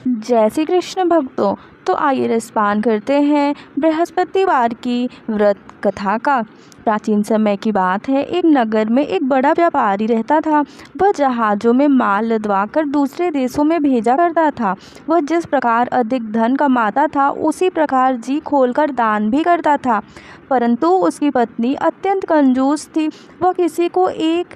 जय श्री कृष्ण भक्तों। तो आइए रसपान करते हैं बृहस्पतिवार की व्रत कथा का। प्राचीन समय की बात है, एक नगर में एक बड़ा व्यापारी रहता था। वह जहाज़ों में माल लदवा कर दूसरे देशों में भेजा करता था। वह जिस प्रकार अधिक धन कमाता था, उसी प्रकार जी खोलकर दान भी करता था। परंतु उसकी पत्नी अत्यंत कंजूस थी। वह किसी को एक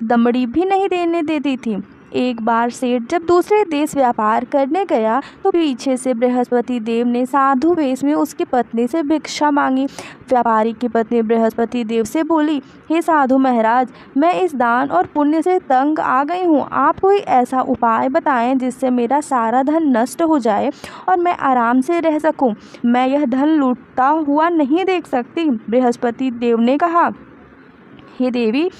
दमड़ी भी नहीं देने देती थी। एक बार सेठ जब दूसरे देश व्यापार करने गया तो पीछे से बृहस्पति देव ने साधु वेश में उसकी पत्नी से भिक्षा मांगी। व्यापारी की पत्नी बृहस्पति देव से बोली, हे साधु महाराज, मैं इस दान और पुण्य से तंग आ गई हूँ। आप कोई ऐसा उपाय बताएं जिससे मेरा सारा धन नष्ट हो जाए और मैं आराम से रह सकूं। मैं यह धन लूटता हुआ नहीं देख सकती। बृहस्पति देव ने कहा, हे देवी,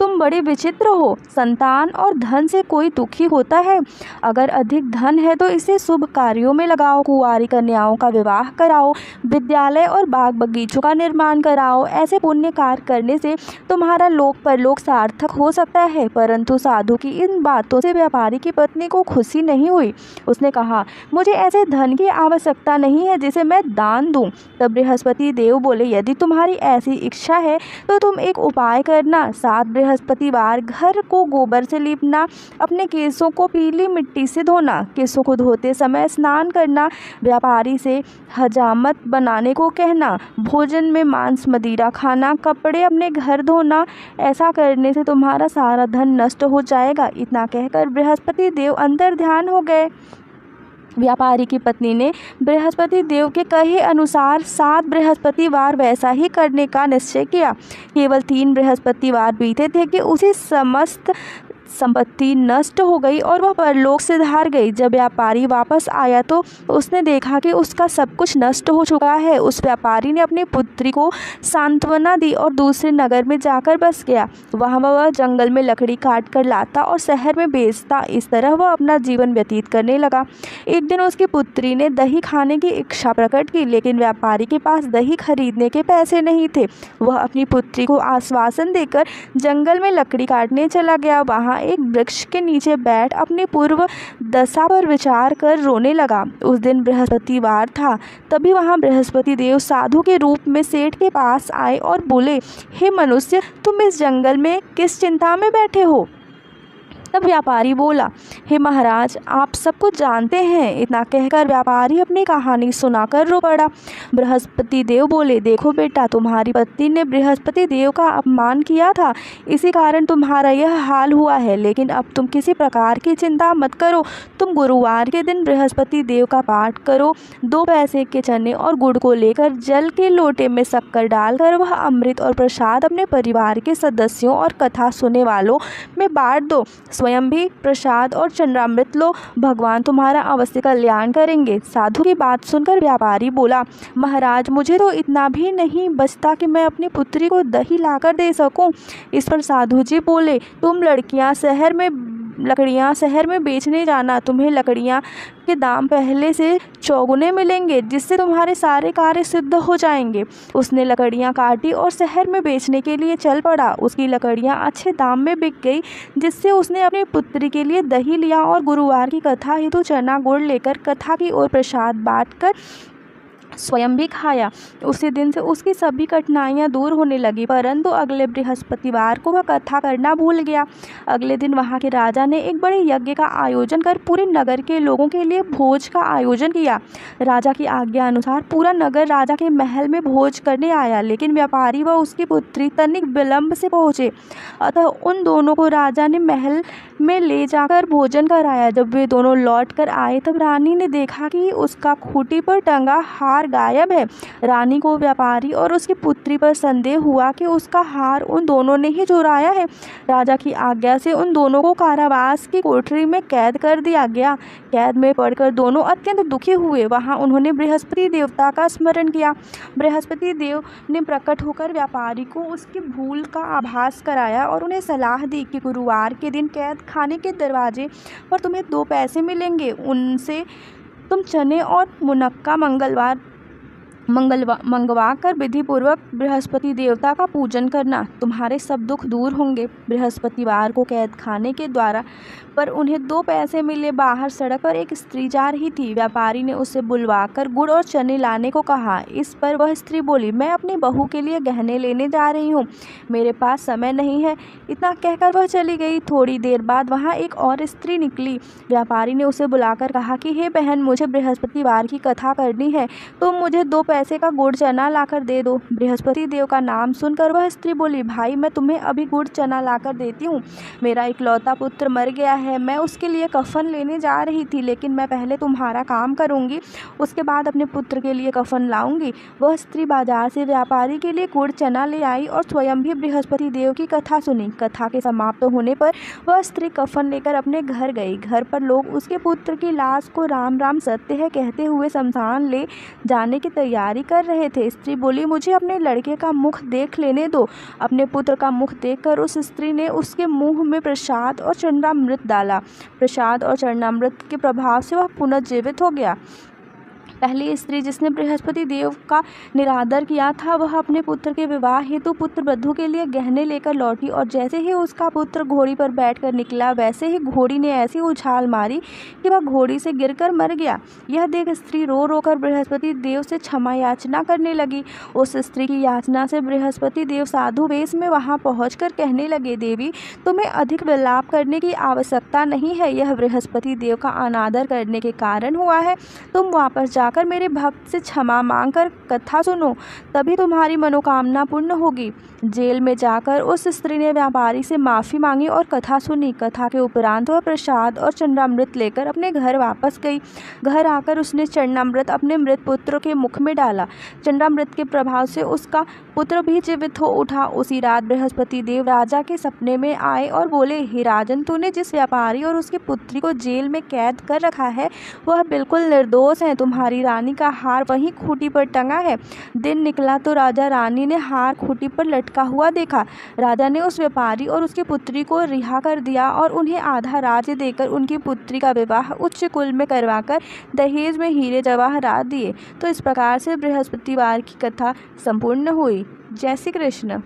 तुम बड़ी विचित्र हो। संतान और धन से कोई दुखी होता है? अगर अधिक धन है तो इसे शुभ कार्यों में लगाओ। कुंवारी कन्याओं का विवाह कराओ, विद्यालय और बाग बगीचों का निर्माण कराओ। ऐसे पुण्य कार्य करने से तुम्हारा लोक परलोक सार्थक हो सकता है। परंतु साधु की इन बातों से व्यापारी की पत्नी को खुशी नहीं हुई। उसने कहा, मुझे ऐसे धन की आवश्यकता नहीं है जिसे मैं दान दूं। तब बृहस्पति देव बोले, यदि तुम्हारी ऐसी इच्छा है तो तुम एक उपाय करना। 7 बृहस्पतिवार घर को गोबर से लीपना, अपने केसों को पीली मिट्टी से धोना, केसों को धोते समय स्नान करना, व्यापारी से हजामत बनाने को कहना, भोजन में मांस मदिरा खाना, कपड़े अपने घर धोना। ऐसा करने से तुम्हारा सारा धन नष्ट हो जाएगा। इतना कहकर बृहस्पति देव अंतर ध्यान हो गए। व्यापारी की पत्नी ने बृहस्पति देव के कहे अनुसार 7 बृहस्पतिवार वैसा ही करने का निश्चय किया। केवल 3 बृहस्पतिवार बीते थे कि उसी समस्त संपत्ति नष्ट हो गई और वह परलोक से धार गई। जब व्यापारी वापस आया तो उसने देखा कि उसका सब कुछ नष्ट हो चुका है। उस व्यापारी ने अपनी पुत्री को सांत्वना दी और दूसरे नगर में जाकर बस गया। वहाँ वह जंगल में लकड़ी काट कर लाता और शहर में बेचता। इस तरह वह अपना जीवन व्यतीत करने लगा। एक दिन उसकी पुत्री ने दही खाने की इच्छा प्रकट की, लेकिन व्यापारी के पास दही खरीदने के पैसे नहीं थे। वह अपनी पुत्री को आश्वासन देकर जंगल में लकड़ी काटने चला गया। वहाँ एक वृक्ष के नीचे बैठ अपनी पूर्व दशा पर विचार कर रोने लगा। उस दिन बृहस्पतिवार था। तभी वहाँ बृहस्पति देव साधु के रूप में सेठ के पास आए और बोले, हे मनुष्य, तुम इस जंगल में किस चिंता में बैठे हो? तब व्यापारी बोला, हे महाराज, आप सब कुछ जानते हैं। इतना कहकर व्यापारी अपनी कहानी सुनाकर रो पड़ा। बृहस्पति देव बोले, देखो बेटा, तुम्हारी पत्नी ने बृहस्पति देव का अपमान किया था, इसी कारण तुम्हारा यह हाल हुआ है। लेकिन अब तुम किसी प्रकार की चिंता मत करो। तुम गुरुवार के दिन बृहस्पति देव का पाठ करो। 2 पैसे के चने और गुड़ को लेकर जल के लोटे में शक्कर डालकर वह अमृत और प्रसाद अपने परिवार के सदस्यों और कथा सुनने वालों में बांट दो। स्वयं भी प्रसाद और चंद्रामृत लो। भगवान तुम्हारा अवश्य कल्याण करेंगे। साधु की बात सुनकर व्यापारी बोला, महाराज, मुझे तो इतना भी नहीं बचता कि मैं अपनी पुत्री को दही लाकर दे सकूं। इस पर साधु जी बोले, तुम लकड़ियां शहर में बेचने जाना। तुम्हें लकड़ियां के दाम पहले से चौगुने मिलेंगे, जिससे तुम्हारे सारे कार्य सिद्ध हो जाएंगे। उसने लकड़ियां काटी और शहर में बेचने के लिए चल पड़ा। उसकी लकड़ियां अच्छे दाम में बिक गई, जिससे उसने अपनी पुत्री के लिए दही लिया और गुरुवार की कथा हेतु चना गुड़ लेकर कथा की ओर प्रसाद बांटकर स्वयं भी खाया। उसी दिन से उसकी सभी कठिनाइयां दूर होने लगी। परंतु अगले बृहस्पतिवार को वह कथा करना भूल गया। अगले दिन वहां के राजा ने एक बड़े यज्ञ का आयोजन कर पूरे नगर के लोगों के लिए भोज का आयोजन किया। राजा की आज्ञा अनुसार पूरा नगर राजा के महल में भोज करने आया, लेकिन व्यापारी व उसकी पुत्री तनिक विलंब से पहुंचे। अतः उन दोनों को राजा ने महल में ले जाकर भोजन कराया। जब वे दोनों लौट कर आए तब रानी ने देखा कि उसका खूंटी पर टंगा हार गायब है। रानी को व्यापारी और उसकी पुत्री पर संदेह हुआ कि उसका हार उन दोनों ने ही चुराया है। राजा की आज्ञा से उन दोनों को कारावास की कोठरी में कैद कर दिया गया। कैद में पड़कर दोनों अत्यंत दुखी हुए। वहां उन्होंने बृहस्पति देवता का स्मरण किया। बृहस्पति देव ने प्रकट होकर व्यापारी को उसकी भूल का आभास कराया और उन्हें सलाह दी कि गुरुवार के दिन कैद खाने के दरवाजे पर तुम्हें 2 पैसे मिलेंगे। उनसे तुम चने और मुनक्का मंगलवार मंगवा कर विधिपूर्वक बृहस्पति देवता का पूजन करना, तुम्हारे सब दुख दूर होंगे। बृहस्पतिवार को कैद खाने के द्वारा पर उन्हें 2 पैसे मिले। बाहर सड़क पर एक स्त्री जा रही थी। व्यापारी ने उसे बुलवाकर गुड़ और चने लाने को कहा। इस पर वह स्त्री बोली, मैं अपनी बहू के लिए गहने लेने जा रही हूँ, मेरे पास समय नहीं है। इतना कहकर वह चली गई। थोड़ी देर बाद वहाँ एक और स्त्री निकली। व्यापारी ने उसे बुलाकर कहा कि हे बहन, मुझे बृहस्पतिवार की कथा करनी है, तुम मुझे 2 पैसे का गुड़ चना लाकर दे दो। बृहस्पति देव का नाम सुनकर वह स्त्री बोली, भाई मैं तुम्हें अभी गुड़ चना लाकर देती हूँ। मेरा इकलौता पुत्र मर गया है, मैं उसके लिए कफन लेने जा रही थी, लेकिन मैं पहले तुम्हारा काम करूँगी, उसके बाद अपने पुत्र के लिए कफन लाऊंगी। वह स्त्री बाजार से व्यापारी के लिए गुड़ चना ले आई और स्वयं भी बृहस्पति देव की कथा सुनी। कथा के समाप्त होने पर वह स्त्री कफन लेकर अपने घर गई। घर पर लोग उसके पुत्र की लाश को राम राम सत्य है कहते हुए शमशान ले जाने की तैयारी कर रहे थे। स्त्री बोली, मुझे अपने लड़के का मुख देख लेने दो। अपने पुत्र का मुख देखकर उस स्त्री ने उसके मुंह में प्रसाद और चरणामृत डाला। प्रसाद और चरणामृत के प्रभाव से वह पुनर्जीवित हो गया। पहली स्त्री जिसने बृहस्पति देव का निरादर किया था, वह अपने पुत्र के विवाह हेतु पुत्र वधू के लिए गहने लेकर लौटी और जैसे ही उसका पुत्र घोड़ी पर बैठकर निकला, वैसे ही घोड़ी ने ऐसी उछाल मारी कि वह घोड़ी से गिरकर मर गया। यह देख स्त्री रो रो कर बृहस्पति देव से क्षमा याचना करने लगी। उस स्त्री की याचना से बृहस्पति देव साधु वेश में वहां पहुंचकर कहने लगे, देवी तुम्हें अधिक विलाप करने की आवश्यकता नहीं है, यह बृहस्पति देव का अनादर करने के कारण हुआ है। तुम वापस जाकर मेरे भक्त से क्षमा मांगकर कथा सुनो, तभी तुम्हारी मनोकामना पूर्ण होगी। जेल में जाकर उस स्त्री ने व्यापारी से माफ़ी मांगी और कथा सुनी। कथा के उपरांत वह प्रसाद और चरणामृत लेकर अपने घर वापस गई। घर आकर उसने चरणामृत अपने मृत पुत्र के मुख में डाला। चरणामृत के प्रभाव से उसका पुत्र भी जीवित हो उठा। उसी रात बृहस्पति देव राजा के सपने में आए और बोले, हे राजन, तूने जिस व्यापारी और उसकी पुत्री को जेल में कैद कर रखा है, वह बिल्कुल निर्दोष है। तुम्हारी रानी का हार वहीं खूंटी पर टंगा है। दिन निकला तो राजा रानी ने हार खूंटी पर लटका हुआ देखा। राजा ने उस व्यापारी और उसकी पुत्री को रिहा कर दिया और उन्हें आधा राज्य देकर उनकी पुत्री का विवाह उच्च कुल में करवाकर दहेज में हीरे जवाहरात दिए। तो इस प्रकार से बृहस्पतिवार की कथा संपूर्ण हुई। जय श्री कृष्ण।